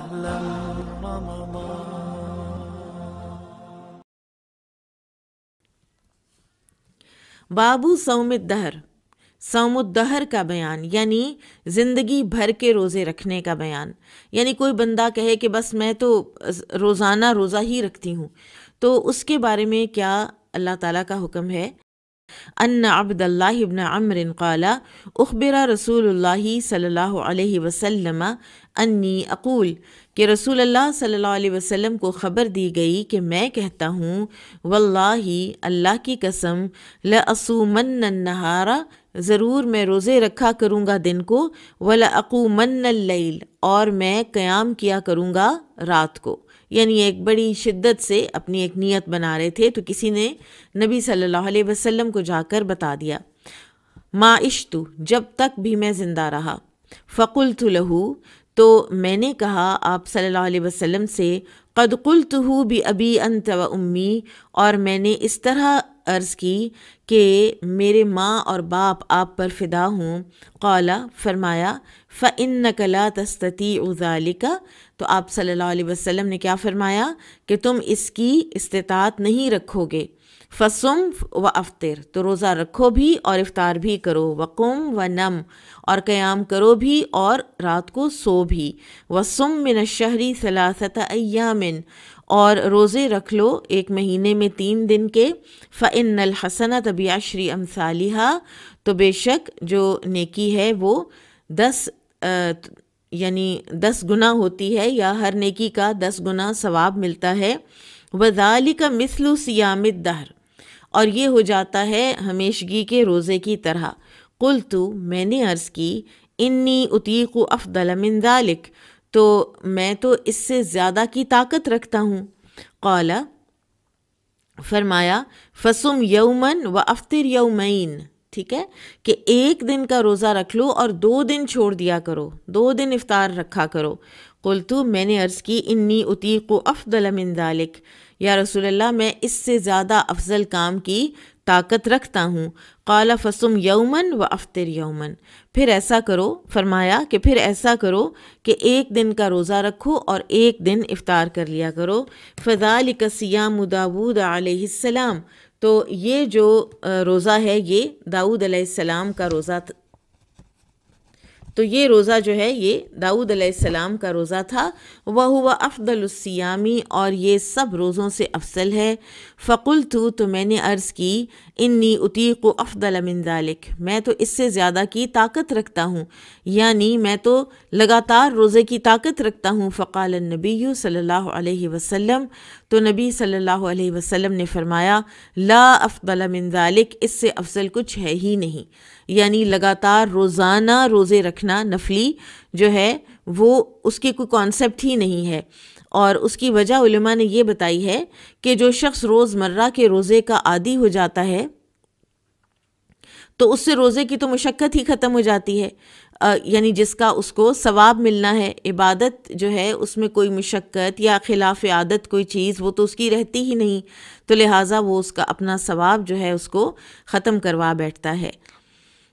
أهلا رمضان. بابو صوم الدہر، صوم الدہر کا بیان یعنی زندگی بھر کے روزے رکھنے کا بیان. یعنی کوئی بندہ کہے کہ بس میں تو روزانہ روزہ ہی رکھتی ہوں، تو اس کے بارے میں کیا اللہ تعالیٰ کا حکم ہے. ان عبد اللہ ابن عمر قال اخبر رسول اللہ صلی اللہ علیہ وسلم انی اقول، کہ رسول اللہ صلی اللہ علیہ وسلم کو خبر دی گئی کہ میں کہتا ہوں واللہ اللہ کی قسم لأصومن النہار، ضرور میں روزے رکھا کروں گا دن کو، وَلَأَقُومَنَّ اللیل، اور میں قیام کیا کروں گا رات کو. یعنی ایک بڑی شدت سے اپنی ایک نیت بنا رہے تھے، تو کسی نے نبی صلی اللہ علیہ وسلم کو جا کر بتا دیا. ما عشت، جب تک بھی میں زندہ رہا. فقلت لہ، تو میں نے کہا آپ صلی اللہ علیہ وسلم سے، قد قلتہ بأبی انت و امی، اور میں نے اس طرح عرض کی کہ میرے ماں اور باپ آپ پر فدا ہوں. قال، فرمایا، فإنک لا تستطیع ذلک، تو آپ صلی اللہ علیہ وسلم نے کیا فرمایا کہ تم اس کی استطاعت نہیں رکھو گے. فصم و افطر، تو روزہ رکھو بھی اور افطار بھی کرو. وقم و نم، اور قیام کرو بھی اور رات کو سو بھی. وصم من الشہر ثلاثۃ ایام، اور روزے رکھ لو ایک مہینے میں 3 دن کے. فإن الحسنۃ بعشر امثالها، تو بے شک جو نیکی ہے وہ 10 گنا ہوتی ہے، یا ہر نیکی کا 10 گنا ثواب ملتا ہے. وذالک مثل صیام الدہر، اور یہ ہو جاتا ہے ہمیشگی کے روزے کی طرح. قلت، میں نے عرض کی، انی اطیق افضل من ذالک، تو میں تو اس سے زیادہ کی طاقت رکھتا ہوں. قال، فرمایا، فصم یوما و افطر یومین، ٹھیک ہے، کہ ایک دن کا روزہ رکھ لو اور 2 دن چھوڑ دیا کرو، 2 دن افطار رکھا کرو. قلت، میں نے عرض کی، انی اطیق افضل من ذالک، یا رسول اللہ میں اس سے زیادہ افضل کام کی طاقت رکھتا ہوں. قال فصم یوما و افطر یوما، پھر ایسا کرو، فرمایا کہ پھر ایسا کرو کہ ایک دن کا روزہ رکھو اور ایک دن افطار کر لیا کرو. فذالک صیام داود علیہ السلام، تو یہ جو روزہ ہے یہ داؤد علیہ السلام کا روزہ تھا. تو یہ روزہ جو ہے یہ داؤد علیہ السلام کا روزہ تھا. وَهُوَ أَفْضَلُ الصِّيَامِ، اور یہ سب روزوں سے افضل ہے. فَقُلْتُ، تو میں نے عرض کی، انی اطیق افضل من ذالک، میں تو اس سے زیادہ کی طاقت رکھتا ہوں، یعنی میں تو لگاتار روزے کی طاقت رکھتا ہوں. فقال النبی صلی اللہ علیہ وسلم، تو نبی صلی اللہ علیہ وسلم نے فرمایا، لا افضل من ذالک، اس سے افضل کچھ ہے ہی نہیں. یعنی لگاتار روزانہ روزے رکھنا نفلی جو ہے وہ اس کی کوئی کانسیپٹ ہی نہیں ہے. اور اس کی وجہ علماء نے یہ بتائی ہے کہ جو شخص روز مرہ کے روزے کا عادی ہو جاتا ہے تو اس سے روزے کی تو مشقت ہی ختم ہو جاتی ہے. یعنی جس کا اس کو ثواب ملنا ہے، عبادت جو ہے اس میں کوئی مشقت یا خلاف عادت کوئی چیز وہ تو اس کی رہتی ہی نہیں، تو لہٰذا وہ اس کا اپنا ثواب جو ہے اس کو ختم کروا بیٹھتا ہے.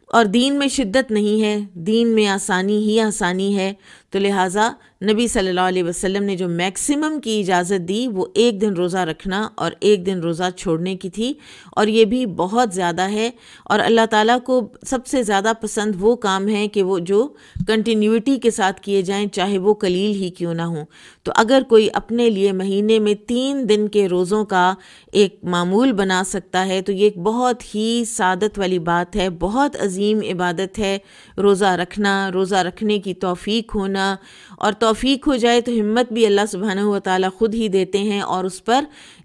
اور دین میں شدت نہیں ہے، دین میں آسانی ہی آسانی ہے. تو لہٰذا نبی صلی اللہ علیہ وسلم نے جو میکسیمم کی اجازت دی وہ 1 دن روزہ رکھنا اور 1 دن روزہ چھوڑنے کی تھی، اور یہ بھی بہت زیادہ ہے. اور اللہ تعالیٰ کو سب سے زیادہ پسند وہ کام ہے کہ وہ جو کنٹینیوٹی کے ساتھ کیے جائیں، چاہے وہ قلیل ہی کیوں نہ ہوں. تو اگر کوئی اپنے لیے مہینے میں 3 دن کے روزوں کا ایک معمول بنا سکتا ہے تو یہ ایک بہت ہی سعادت والی بات ہے، بہت عظیم عبادت ہے روزہ رکھنا، روزہ رکھنے کی توفیق ہونا. اور توفیق ہو جائے تو ہمت بھی اللہ سبحانہ و تعالیٰ خود ہی دیتے ہیں، اور اس پر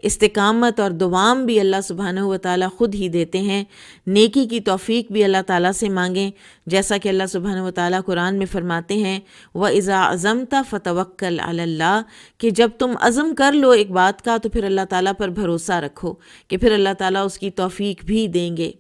استقامت اور دوام بھی اللہ سبحانہ و تعالیٰ خود ہی دیتے ہیں. نیکی کی توفیق بھی اللہ تعالیٰ سے مانگیں، جیسا کہ اللہ سبحانہ و تعالیٰ قرآن میں فرماتے ہیں، وَإِذَا عَزَمْتَ فَتَوَكَّلْ عَلَى اللَّهِ، کہ جب تم عزم کر لو ایک بات کا تو پھر اللہ تعالیٰ پر بھروسہ رکھو کہ پھر اللہ تعالیٰ اس کی توفیق بھی دیں گے.